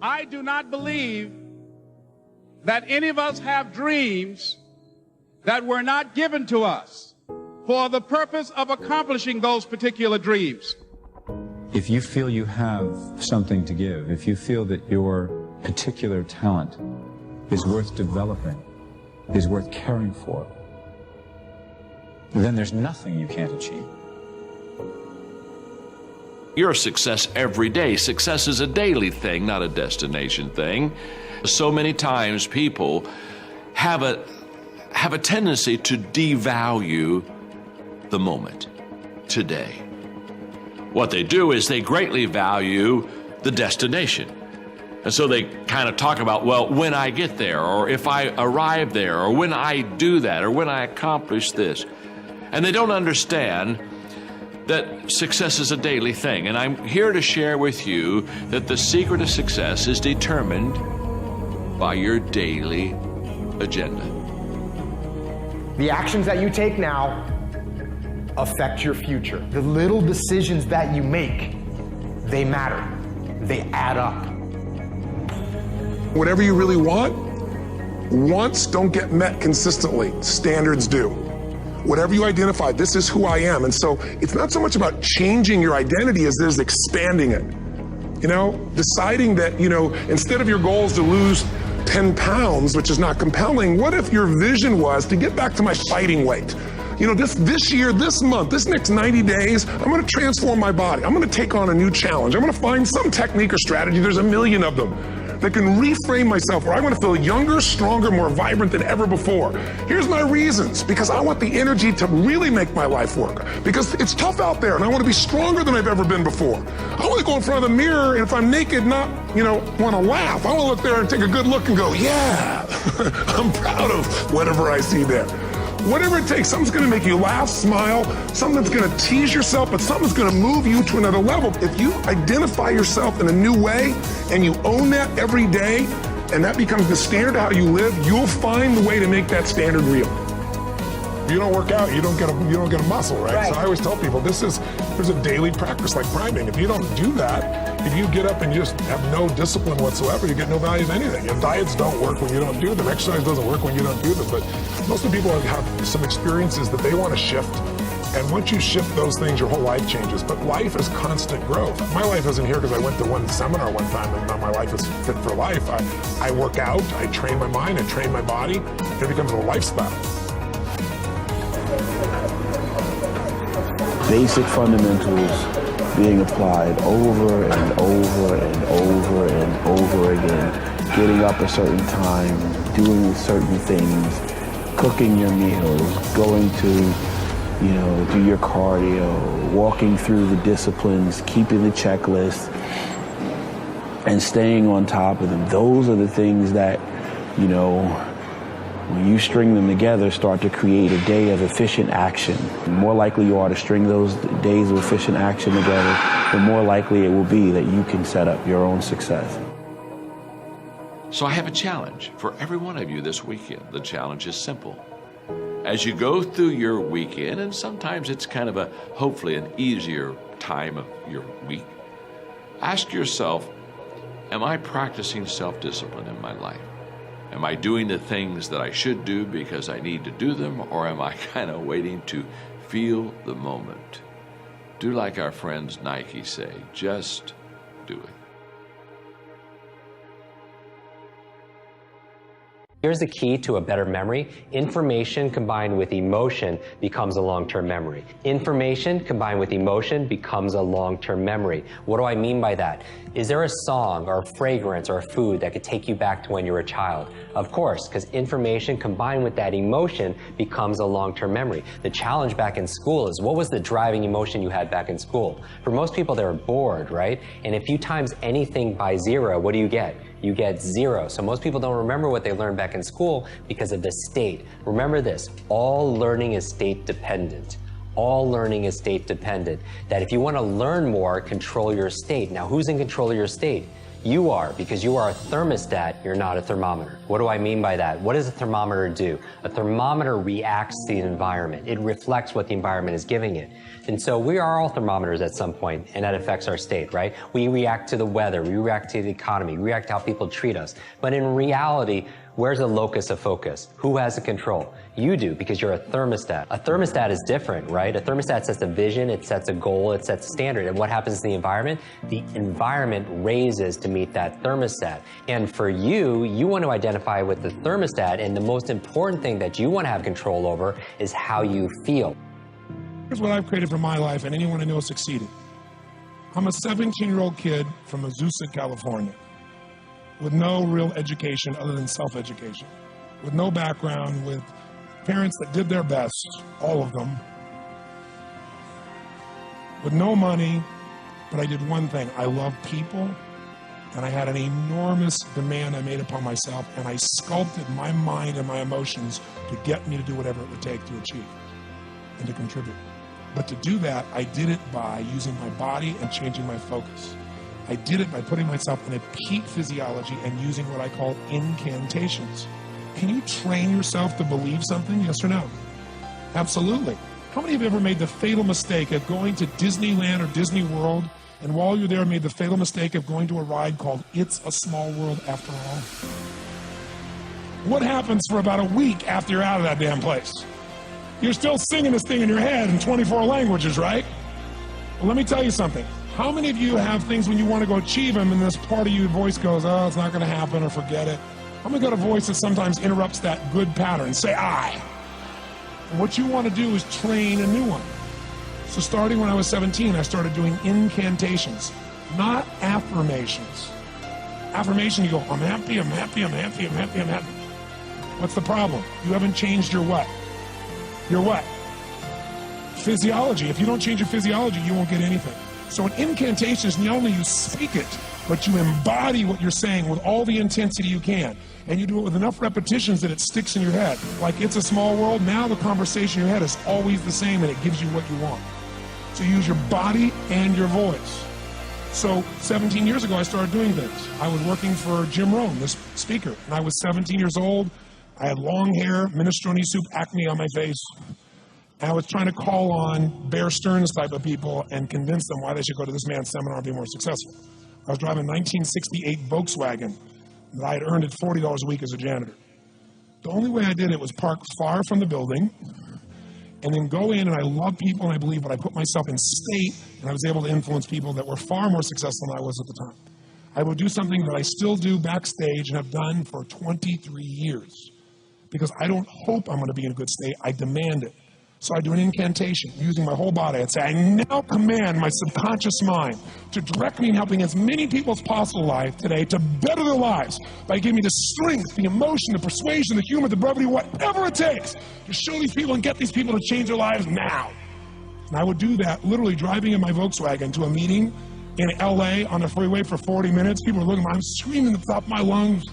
I do not believe that any of us have dreams that were not given to us for the purpose of accomplishing those particular dreams. If you feel you have something to give, if you feel that your particular talent is worth developing, is worth caring for, then there's nothing you can't achieve. You're a success every day. Success is a daily thing, not a destination thing. So many times people have a tendency to devalue the moment, today. What they do is they greatly value the destination. And so they kind of talk about, well, when I get there, or if I arrive there, or when I do that, or when I accomplish this. And they don't understand that success is a daily thing. And I'm here to share with you that the secret of success is determined by your daily agenda. The actions that you take now affect your future. The little decisions that you make, they matter. They add up. Whatever you really want, wants don't get met consistently. Standards do. Whatever you identify, this is who I am. And so it's not so much about changing your identity as it is expanding it. You know, deciding that, you know, instead of your goal is to lose 10 pounds, which is not compelling, what if your vision was to get back to my fighting weight? You know, this year, this month, this next 90 days, I'm gonna transform my body. I'm gonna take on a new challenge. I'm gonna find some technique or strategy, there's a million of them, that can reframe myself where I want to feel younger, stronger, more vibrant than ever before. Here's my reasons. Because I want the energy to really make my life work. Because it's tough out there and I want to be stronger than I've ever been before. I want to go in front of the mirror and if I'm naked, not, you know, want to laugh. I want to look there and take a good look and go, yeah, I'm proud of whatever I see there. Whatever it takes, something's gonna make you laugh, smile, something's gonna tease yourself, but something's gonna move you to another level. If you identify yourself in a new way and you own that every day, and that becomes the standard of how you live, you'll find the way to make that standard real. If you don't work out, you don't get a muscle, right? So I always tell people there's a daily practice like priming. If you don't do that, if you get up and you just have no discipline whatsoever, you get no value of anything. And diets don't work when you don't do them. Exercise doesn't work when you don't do them. But most of the people have some experiences that they want to shift. And once you shift those things, your whole life changes. But life is constant growth. My life isn't here because I went to one seminar one time and now my life is fit for life. I work out, I train my mind, I train my body, and it becomes a lifestyle. Basic fundamentals being applied over and over and over and over again. Getting up a certain time, doing certain things, cooking your meals, going to, you know, do your cardio, walking through the disciplines, keeping the checklist, and staying on top of them. Those are the things that, you know, when you string them together, start to create a day of efficient action. The more likely you are to string those days of efficient action together, the more likely it will be that you can set up your own success. So I have a challenge for every one of you this weekend. The challenge is simple. As you go through your weekend, and sometimes it's kind of hopefully an easier time of your week, ask yourself, am I practicing self-discipline in my life? Am I doing the things that I should do because I need to do them, or am I kind of waiting to feel the moment? Do like our friends Nike say, just do it. Here's the key to a better memory. Information combined with emotion becomes a long-term memory. Information combined with emotion becomes a long-term memory. What do I mean by that? Is there a song or a fragrance or a food that could take you back to when you were a child? Of course, because information combined with that emotion becomes a long-term memory. The challenge back in school is, what was the driving emotion you had back in school? For most people, they were bored, right? And if you times anything by 0, what do you get? You get 0. So most people don't remember what they learned back in school because of the state. Remember this, all learning is state dependent. All learning is state dependent. That if you want to learn more, control your state. Now, who's in control of your state? You are, because you are a thermostat, you're not a thermometer. What do I mean by that? What does a thermometer do? A thermometer reacts to the environment. It reflects what the environment is giving it. And so we are all thermometers at some point, and that affects our state, right? We react to the weather, we react to the economy, we react to how people treat us. But in reality, where's the locus of focus? Who has the control? You do, because you're a thermostat. A thermostat is different, right? A thermostat sets a vision, it sets a goal, it sets a standard. And what happens to the environment? The environment raises to meet that thermostat. And for you, you want to identify with the thermostat, and the most important thing that you want to have control over is how you feel. Here's what I've created for my life, and anyone I know succeeded. I'm a 17-year-old kid from Azusa, California, with no real education other than self-education, with no background, with parents that did their best, all of them, with no money, but I did one thing. I loved people, and I had an enormous demand I made upon myself, and I sculpted my mind and my emotions to get me to do whatever it would take to achieve and to contribute. But to do that, I did it by using my body and changing my focus. I did it by putting myself in a peak physiology and using what I call incantations. Can you train yourself to believe something? Yes or no? Absolutely. How many of you ever made the fatal mistake of going to Disneyland or Disney World, and while you're there made the fatal mistake of going to a ride called It's a Small World After All? What happens for about a week after you're out of that damn place? You're still singing this thing in your head in 24 languages, right? Well, let me tell you something. How many of you have things when you want to go achieve them and this part of your voice goes, oh, it's not going to happen, or forget it? How many got a voice that sometimes interrupts that good pattern? Say, I. And what you want to do is train a new one. So starting when I was 17, I started doing incantations, not affirmations. Affirmation, you go, I'm happy, I'm happy, I'm happy, I'm happy, I'm happy. What's the problem? You haven't changed your what? Your what? Physiology. If you don't change your physiology, you won't get anything. So in incantations, not only you speak it, but you embody what you're saying with all the intensity you can. And you do it with enough repetitions that it sticks in your head. Like It's a Small World, now the conversation in your head is always the same and it gives you what you want. So you use your body and your voice. So 17 years ago, I started doing things. I was working for Jim Rohn, this speaker, and I was 17 years old. I had long hair, minestrone soup, acne on my face. And I was trying to call on Bear Stearns type of people and convince them why they should go to this man's seminar and be more successful. I was driving a 1968 Volkswagen that I had earned at $40 a week as a janitor. The only way I did it was park far from the building and then go in, and I love people and I believe, but I put myself in state, and I was able to influence people that were far more successful than I was at the time. I would do something that I still do backstage and have done for 23 years because I don't hope I'm going to be in a good state. I demand it. So I do an incantation using my whole body. I'd say, I now command my subconscious mind to direct me in helping as many people as possible alive today to better their lives by giving me the strength, the emotion, the persuasion, the humor, the brevity, whatever it takes to show these people and get these people to change their lives now. And I would do that literally driving in my Volkswagen to a meeting in LA on the freeway for 40 minutes. People are looking at me, I'm screaming at the top of my lungs.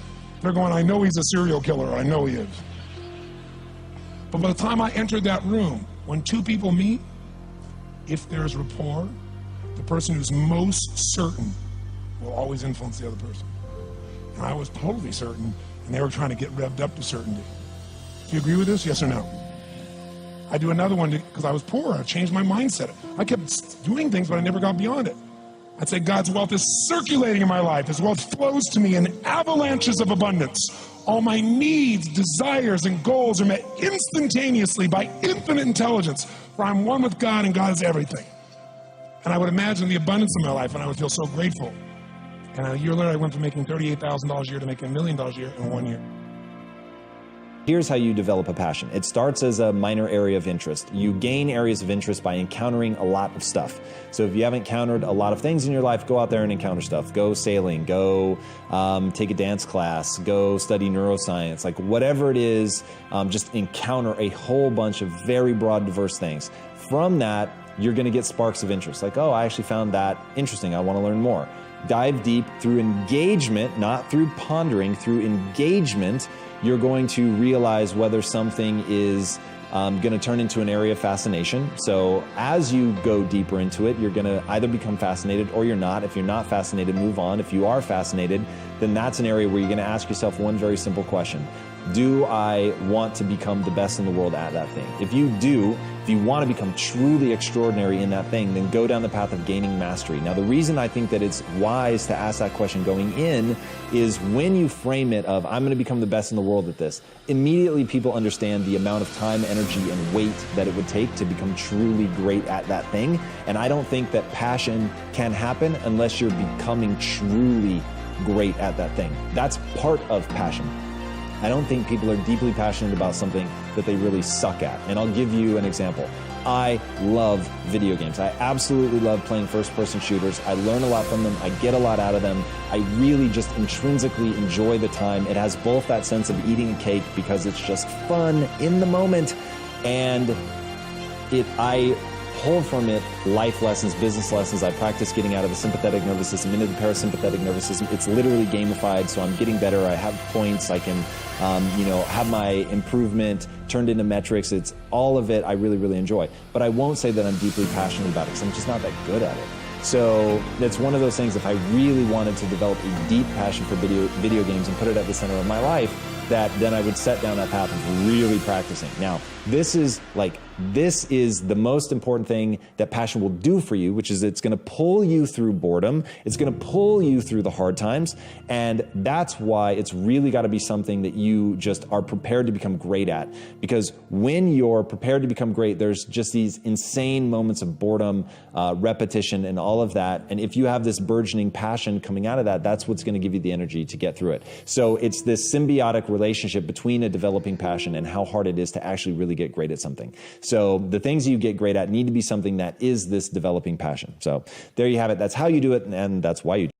They're going, I know he's a serial killer. I know he is. But by the time I entered that room, when two people meet, if there's rapport, the person who's most certain will always influence the other person. And I was totally certain, and they were trying to get revved up to certainty. Do you agree with this? Yes or no? I do another one because I was poor. I changed my mindset. I kept doing things, but I never got beyond it. I'd say God's wealth is circulating in my life. His wealth flows to me in avalanches of abundance. All my needs, desires, and goals are met instantaneously by infinite intelligence, for I'm one with God and God is everything. And I would imagine the abundance in my life, and I would feel so grateful. And a year later, I went from making $38,000 a year to making $1 million a year in 1 year. Here's how you develop a passion. It starts as a minor area of interest. You gain areas of interest by encountering a lot of stuff. So if you haven't encountered a lot of things in your life, go out there and encounter stuff. Go sailing, go take a dance class, go study neuroscience, like whatever it is, just encounter a whole bunch of very broad, diverse things. From that, you're gonna get sparks of interest. Like, oh, I actually found that interesting. I wanna learn more. Dive deep through engagement, not through pondering, through engagement. You're going to realize whether something is going to turn into an area of fascination. So as you go deeper into it, you're going to either become fascinated or you're not. If you're not fascinated, move on. If you are fascinated, then that's an area where you're going to ask yourself one very simple question. Do I want to become the best in the world at that thing? If you do, if you want to become truly extraordinary in that thing, then go down the path of gaining mastery. Now, the reason I think that it's wise to ask that question going in is when you frame it of, I'm going to become the best in the world at this, immediately people understand the amount of time, energy, and weight that it would take to become truly great at that thing. And I don't think that passion can happen unless you're becoming truly great at that thing. That's part of passion. I don't think people are deeply passionate about something that they really suck at. And I'll give you an example. I love video games. I absolutely love playing first-person shooters. I learn a lot from them. I get a lot out of them. I really just intrinsically enjoy the time. It has both that sense of eating a cake because it's just fun in the moment, and I pull from it life lessons, business lessons. I practice getting out of the sympathetic nervous system into the parasympathetic nervous system. It's literally gamified, so I'm getting better. I have points. I can, have my improvement turned into metrics. It's all of it I really, really enjoy. But I won't say that I'm deeply passionate about it because I'm just not that good at it. So it's one of those things, if I really wanted to develop a deep passion for video games and put it at the center of my life, that then I would set down that path of really practicing. Now, this is the most important thing that passion will do for you, which is it's going to pull you through boredom. It's going to pull you through the hard times. And that's why it's really got to be something that you just are prepared to become great at. Because when you're prepared to become great, there's just these insane moments of boredom, repetition, and all of that. And if you have this burgeoning passion coming out of that, that's what's going to give you the energy to get through it. So it's this symbiotic relationship between a developing passion and how hard it is to actually really get great at something. So the things you get great at need to be something that is this developing passion. So there you have it. That's how you do it, and that's why you do it.